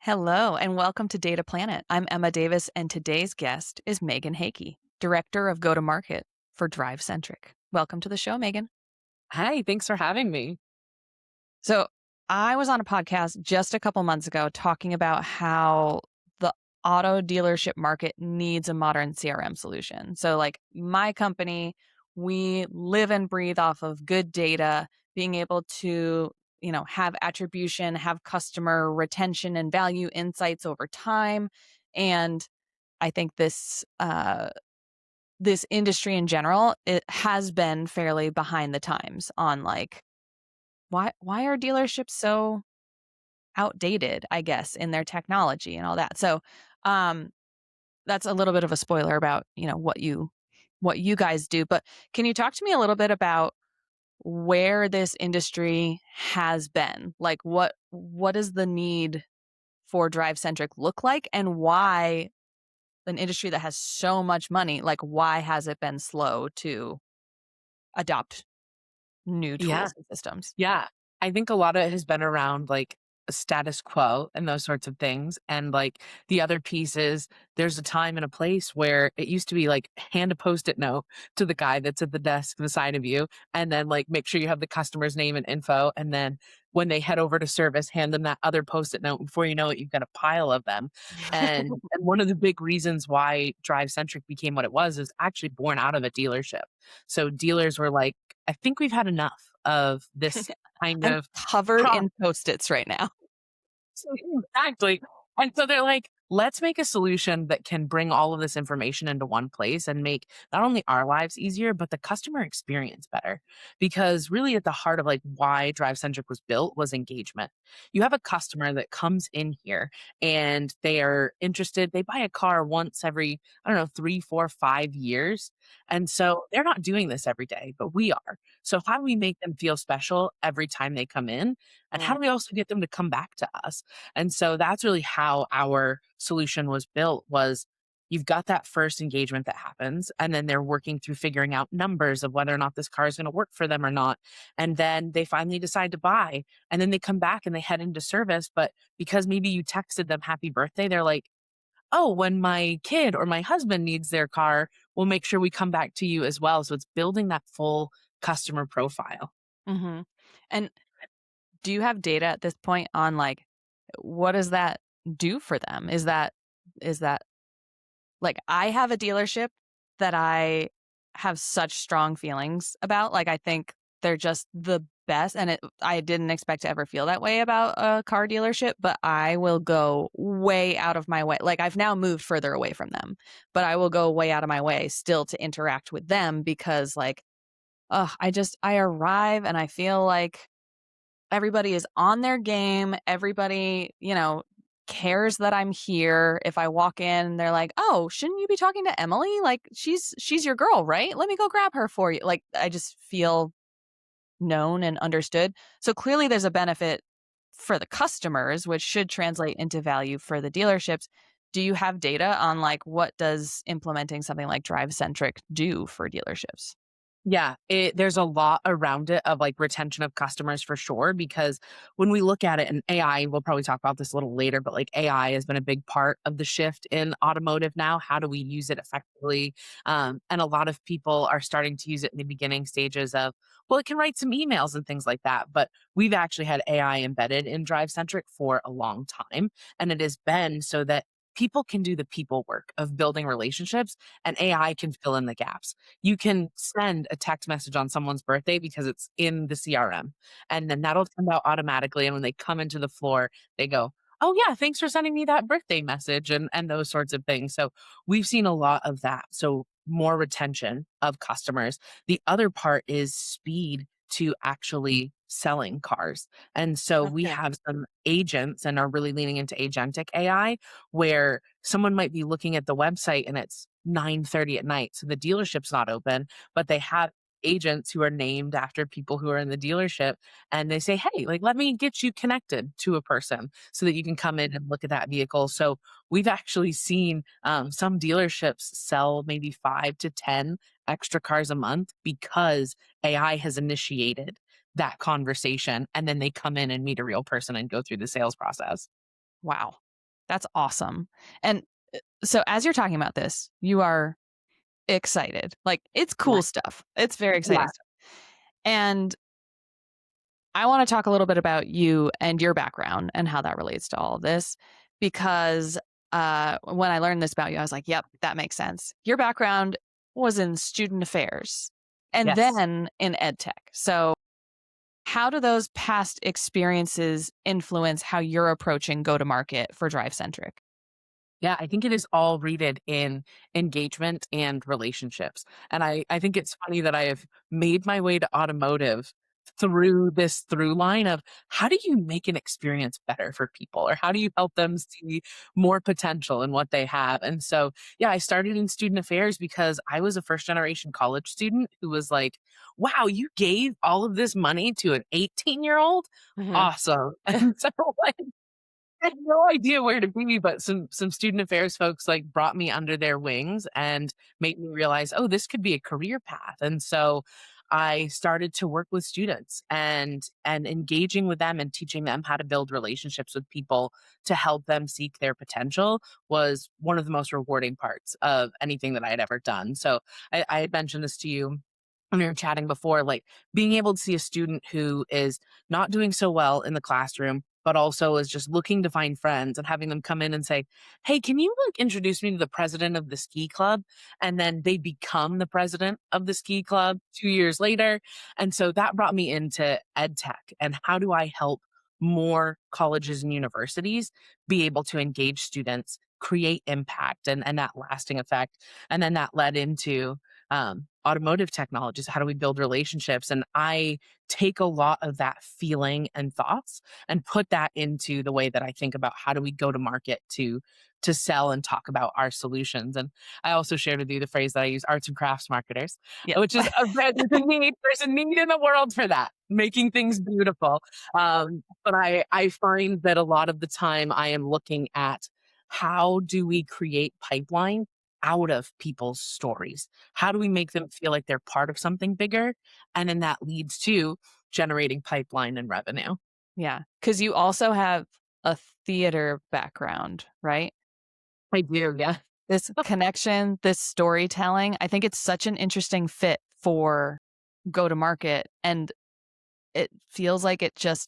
Hello, and welcome to Data Planet. I'm Emma Davis, and today's guest is Meghan Hakey, Director of Go-to-Market for DriveCentric. Welcome to the show, Megan. Hi, thanks for having me. So, I was on a podcast just a couple months ago talking about how the auto dealership market needs a modern CRM solution. So, like my company, we live and breathe off of good data, being able to have attribution, have customer retention and value insights over time. And I think this industry in general, it has been fairly behind the times on like why are dealerships so outdated, I guess, in their technology and all that. So, um, that's a little bit of a spoiler about, what you guys do, but can you talk to me a little bit about where this industry has been? Like what does the need for drive centric look like, and why an industry that has so much money, like why has it been slow to adopt new Yeah, tools and systems? yeah. I think a lot of it has been around like status quo and those sorts of things. And like the other piece is there's a time and a place where it used to be like hand a post-it note to the guy that's at the desk beside of you, and then like make sure you have the customer's name and info. And then when they head over to service, hand them that other post-it note. Before you know it, you've got a pile of them. And one of the big reasons why Drive Centric became what it was is actually born out of a dealership. So dealers were like, I think we've had enough of this kind I'm of covered pro in Post-its right now. exactly. And so they're like, let's make a solution that can bring all of this information into one place and make not only our lives easier, but the customer experience better. Because really at the heart of like why DriveCentric was built was engagement. You have a customer that comes in here and they are interested, they buy a car once every, I don't know, 3, 4, 5 years. And so they're not doing this every day, but we are. So how do we make them feel special every time they come in? And how Mm, do we also get them to come back to us? And so that's really how our solution was built was you've got that first engagement that happens, and then they're working through figuring out numbers of whether or not this car is going to work for them or not. And then they finally decide to buy, and then they come back and they head into service. But because maybe you texted them happy birthday, they're like, oh, when my kid or my husband needs their car, we'll make sure we come back to you as well. So it's building that full customer profile. mhm. And do you have data at this point on, like, what does that do for them? Is that like, I have a dealership that I have such strong feelings about, like, I think they're just the best, and I didn't expect to ever feel that way about a car dealership, but I will go way out of my way, like, I've now moved further away from them, but I will go way out of my way still to interact with them because, like, I arrive and I feel like everybody is on their game. Everybody, cares that I'm here. If I walk in, they're like, "Oh, shouldn't you be talking to Emily? Like she's your girl, right? Let me go grab her for you." Like I just feel known and understood. So clearly there's a benefit for the customers, which should translate into value for the dealerships. Do you have data on like what does implementing something like Drive Centric do for dealerships? Yeah, there's a lot around it of like retention of customers for sure. Because when we look at it, and AI, we'll probably talk about this a little later, but like AI has been a big part of the shift in automotive now. How do we use it effectively? And a lot of people are starting to use it in the beginning stages of, well, it can write some emails and things like that. But we've actually had AI embedded in DriveCentric for a long time. And it has been so that people can do the people work of building relationships and AI can fill in the gaps. You can send a text message on someone's birthday because it's in the CRM, and then that'll send out automatically. And when they come into the floor, they go, "Oh yeah, thanks for sending me that birthday message," and those sorts of things. So we've seen a lot of that. So more retention of customers. The other part is speed to actually selling cars. And so we Okay. have some agents and are really leaning into agentic AI where someone might be looking at the website and it's 9:30 at night. So the dealership's not open, but they have agents who are named after people who are in the dealership. And they say, hey, like, let me get you connected to a person so that you can come in and look at that vehicle. So we've actually seen some dealerships sell maybe 5 to 10 extra cars a month because AI has initiated that conversation. And then they come in and meet a real person and go through the sales process. Wow. That's awesome. And so as you're talking about this, you are excited. Like it's Yeah. cool stuff. It's very exciting Yeah. stuff. And I want to talk a little bit about you and your background and how that relates to all of this because when I learned this about you, I was like, yep, that makes sense. Your background was in student affairs and Yes. then in ed tech. So, how do those past experiences influence how you're approaching go to market for DriveCentric? Yeah, I think it is all rooted in engagement and relationships. And I think it's funny that I have made my way to automotive through this through line of how do you make an experience better for people or how do you help them see more potential in what they have? And so, yeah, I started in student affairs because I was a first generation college student who was like, wow, you gave all of this money to an 18-year-old? Hmm. Awesome. And so, like, had no idea where to be, but some student affairs folks like brought me under their wings and made me realize, oh, this could be a career path. And so I started to work with students and engaging with them and teaching them how to build relationships with people to help them seek their potential was one of the most rewarding parts of anything that I had ever done. So I had mentioned this to you when we were chatting before, like being able to see a student who is not doing so well in the classroom, but also is just looking to find friends and having them come in and say, hey, can you like introduce me to the president of the ski club? And then they become the president of the ski club 2 years later. And so that brought me into ed tech and how do I help more colleges and universities be able to engage students, create impact and that lasting effect. And then that led into automotive technologies. How do we build relationships? And I take a lot of that feeling and thoughts and put that into the way that I think about how do we go to market to sell and talk about our solutions. And I also shared with you the phrase that I use, arts and crafts marketers, Yep. which is there's a need in the world for that, making things beautiful. But I find that a lot of the time I am looking at how do we create pipeline out of people's stories? How do we make them feel like they're part of something bigger? And then that leads to generating pipeline and revenue. Yeah. Because you also have a theater background, right? I do, yeah. This connection, this storytelling, I think it's such an interesting fit for go to market. And it feels like it just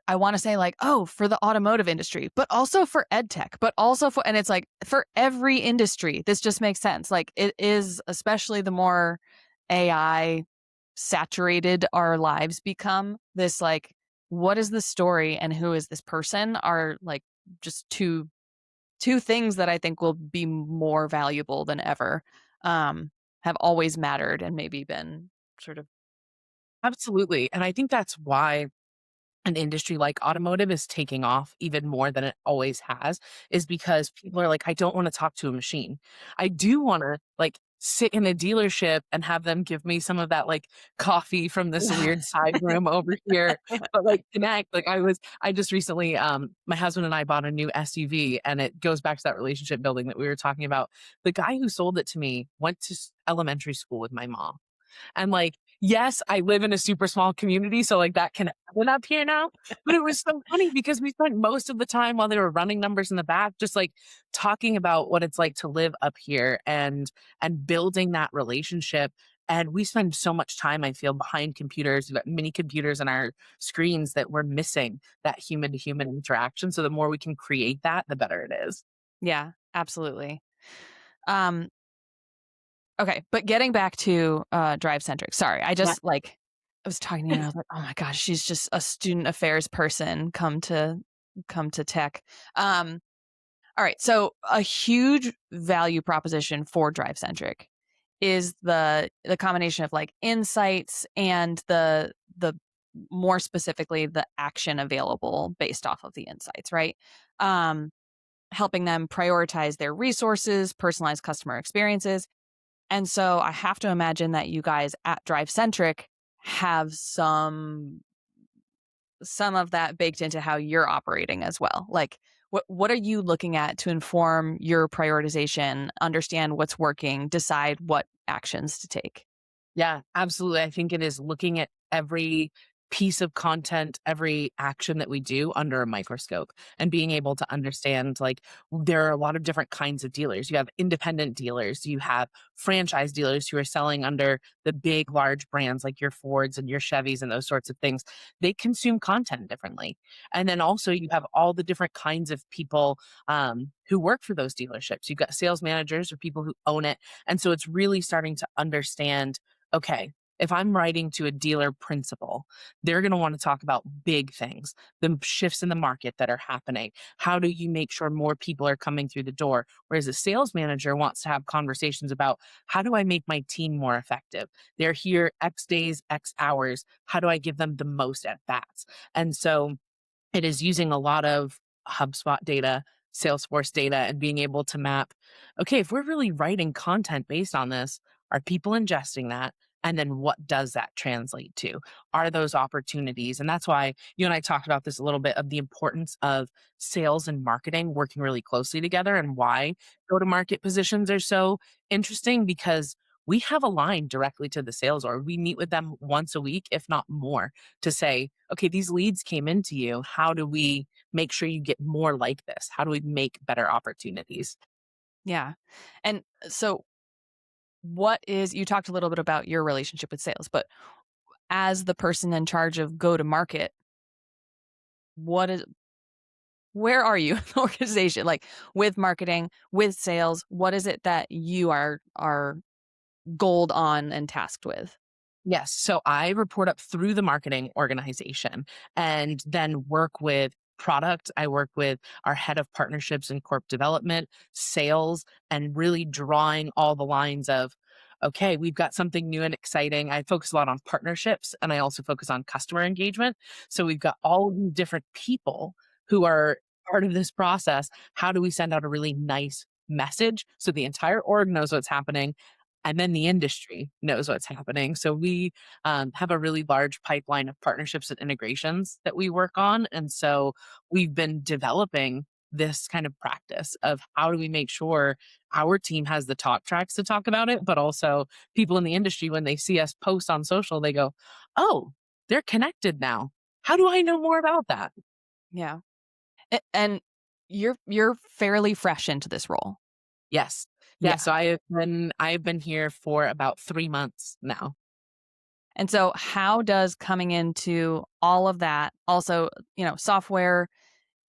I wanna say like, "Oh, for the automotive industry, but also for ed tech, but also for" and it's like, for every industry, this just makes sense. Like, it is especially the more AI saturated our lives become, this, like, what is the story and who is this person are, like, just two things that I think will be more valuable than ever, have always mattered and maybe been sort of Absolutely. And I think that's why an industry like automotive is taking off even more than it always has is because people are like, I don't want to talk to a machine. I do want to like sit in a dealership and have them give me some of that like coffee from this weird side room over here, but like connect. Like I just recently, my husband and I bought a new SUV and it goes back to that relationship building that we were talking about. The guy who sold it to me went to elementary school with my mom. And like, yes, I live in a super small community, so like that can happen up here now. But it was so funny because we spent most of the time while they were running numbers in the back, just like talking about what it's like to live up here and building that relationship. And we spend so much time, I feel, behind computers. We've got mini computers on our screens that we're missing that human to human interaction. So the more we can create that, the better it is. Yeah, absolutely. Um, okay, but getting back to, DriveCentric, sorry, I Yeah. just, like I was talking to you and I was like, "Oh my gosh, she's just a student affairs person come to tech." Um, alright, so a huge value proposition for DriveCentric is the combination of, like, insights and the more specifically, the action available based off of the insights, right? Um, helping them prioritize their resources, personalize customer experiences, and so I have to imagine that you guys at DriveCentric have some of that baked into how you're operating as well. Like what are you looking at to inform your prioritization, understand what's working, decide what actions to take? Yeah, absolutely. I think it is looking at every piece of content, every action that we do under a microscope and being able to understand like there are a lot of different kinds of dealers. You have independent dealers, you have franchise dealers who are selling under the big, large brands like your Fords and your Chevys and those sorts of things. They consume content differently. And then also you have all the different kinds of people who work for those dealerships. You've got sales managers or people who own it. And so it's really starting to understand okay, if I'm writing to a dealer principal, they're going to want to talk about big things, the shifts in the market that are happening. How do you make sure more people are coming through the door? Whereas a sales manager wants to have conversations about how do I make my team more effective? They're here X days, X hours. How do I give them the most at bats? And so it is using a lot of HubSpot data, Salesforce data, and being able to map, okay, if we're really writing content based on this, are people ingesting that? And then what does that translate to? Are those opportunities? And that's why you and I talked about this a little bit of the importance of sales and marketing working really closely together and why go to market positions are so interesting because we have a line directly to the sales org. We meet with them once a week, if not more, to say, okay, these leads came into you. How do we make sure you get more like this? How do we make better opportunities? Yeah. And so what is you talked a little bit about your relationship with sales, but as the person in charge of go to market, what is where are you in the organization? Like with marketing, with sales, what is it that you are gold on and tasked with? Yes. So I report up through the marketing organization and then work with product. I work with our head of partnerships and corp development, sales, and really drawing all the lines of, okay, we've got something new and exciting. I focus a lot on partnerships and I also focus on customer engagement. So we've got all these different people who are part of this process. How do we send out a really nice message so the entire org knows what's happening and then the industry knows what's happening. So we have a really large pipeline of partnerships and integrations that we work on. And so we've been developing this kind of practice of how do we make sure our team has the talk tracks to talk about it, but also people in the industry, when they see us post on social, they go, oh, they're connected now. How do I know more about that? Yeah. And you're fairly fresh into this role. Yes. Yeah. Yeah. So I've been here for about 3 months now. And so how does coming into all of that also, software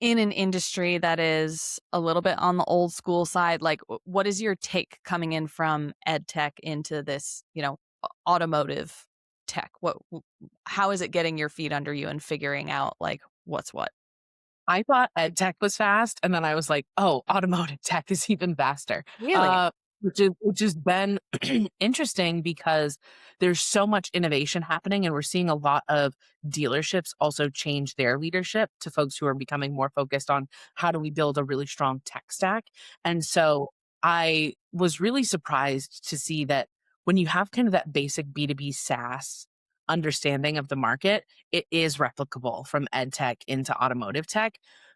in an industry that is a little bit on the old school side, like what is your take coming in from ed tech into this, automotive tech? How is it getting your feet under you and figuring out like what's what? I thought ed tech was fast, and then I was like, "Oh, automotive tech is even faster." Really? Which has been interesting because there's so much innovation happening, and we're seeing a lot of dealerships also change their leadership to folks who are becoming more focused on how do we build a really strong tech stack. And so I was really surprised to see that when you have kind of that basic B2B SaaS understanding of the market, it is replicable from ed tech into automotive tech,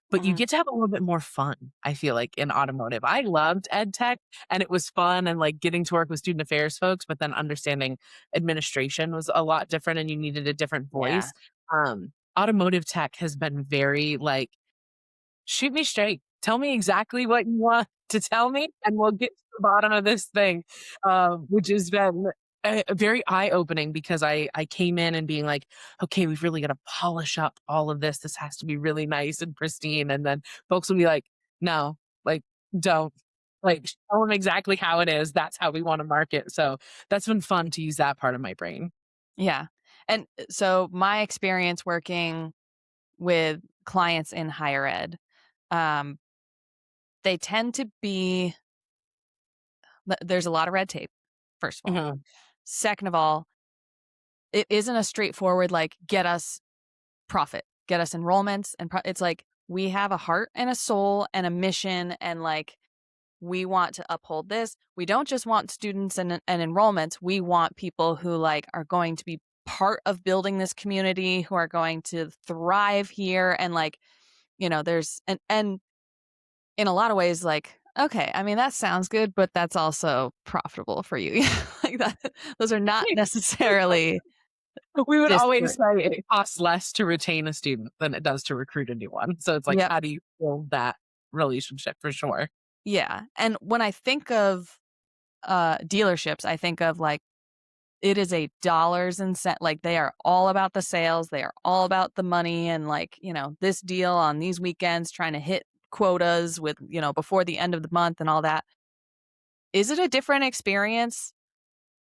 but you Mhm. get to have a little bit more fun, I feel like, in automotive. I loved ed tech and it was fun and like getting to work with student affairs folks, but then understanding administration was a lot different and you needed a different Yeah. voice. Automotive tech has been very like, shoot me straight. Tell me exactly what you want to tell me, and we'll get to the bottom of this thing, which has been very eye opening because I came in and being like, okay, we've really got to polish up all of this. This has to be really nice and pristine, and then folks will be like, no, like don't. Like, show them exactly how it is. That's how we want to market. So that's been fun to use that part of my brain. Yeah. And so my experience working with clients in higher ed, um, they tend to be there's a lot of red tape, first of all. Mhm. Second of all, it isn't a straightforward, like, get us profit, get us enrollments, and it's like, we have a heart and a soul and a mission, and, like, we want to uphold this. We don't just want students and enrollments. We want people who, like, are going to be part of building this community, who are going to thrive here, and, like, there's and in a lot of ways, like, okay, I mean, that sounds good, but that's also profitable for you. Like that those are not necessarily We would Just always say it costs less to retain a student than it does to recruit a new one. So it's like, Yep. how do you build that relationship for sure? Yeah, and when I think of, dealerships, I think of, like, it is a dollars and cent like, they are all about the sales, they are all about the money and, like, this deal on these weekends, trying to hit quotas with before the end of the month and all that. Is it a different experience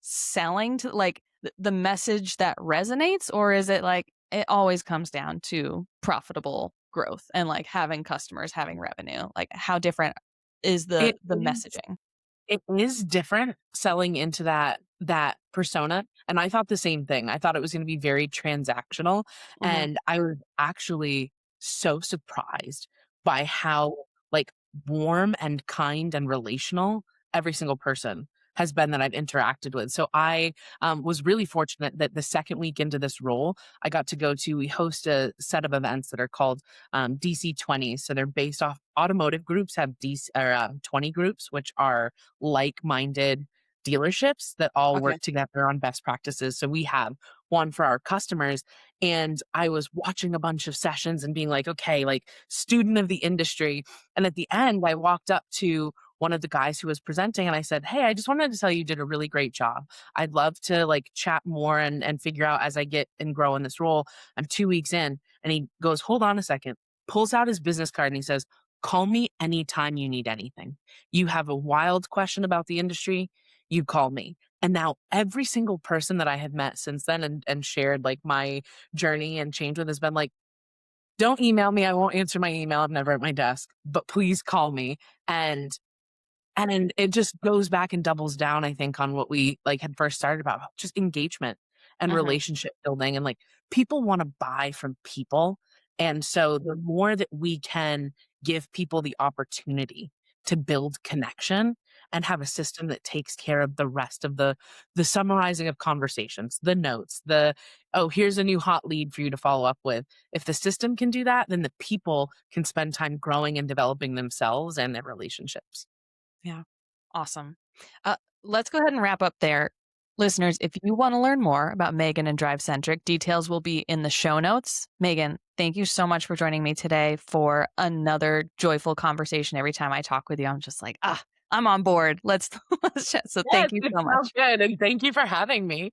selling to, like, the message that resonates, or is it, like, it always comes down to profitable growth and, like, having customers, having revenue? Like, how different is the It the is messaging? It is different selling into that persona, and I thought the same thing. I thought it was gonna be very transactional, Mhm, and I was actually so surprised by how, like, warm and kind and relational every single person has been that I've interacted with. So I, was really fortunate that the second week into this role, I got to go to we host a set of events that are called, DC 20. So they're based off automotive groups have DC or, 20 groups, which are like-minded dealerships that all okay, work together on best practices. So we have one for our customers. And I was watching a bunch of sessions and being like, okay, like student of the industry. And at the end, I walked up to one of the guys who was presenting and I said, hey, I just wanted to tell you, you did a really great job. I'd love to like chat more and figure out as I get and grow in this role. I'm 2 weeks in. And he goes, hold on a second, pulls out his business card and he says, call me anytime you need anything. You have a wild question about the industry, you call me. And now every single person that I have met since then and shared like my journey and change with has been like, don't email me. I won't answer my email. I'm never at my desk, but please call me. And and it just goes back and doubles down, I think, on what we like had first started about just engagement and mhm, relationship building. And like people want to buy from people. And so the more that we can give people the opportunity to build connection and have a system that takes care of the rest of the summarizing of conversations, the notes, the oh, here's a new hot lead for you to follow up with. If the system can do that, then the people can spend time growing and developing themselves and their relationships. yeah, awesome. Let's go ahead and wrap up there. Listeners, if you wanna learn more about Megan and DriveCentric, details will be in the show notes. Megan, thank you so much for joining me today for another joyful conversation. Every time I talk with you, I'm just like, "Ah, I'm on board. Let's let's chat." So Yes, thank you it so sounds much. good, and thank you for having me.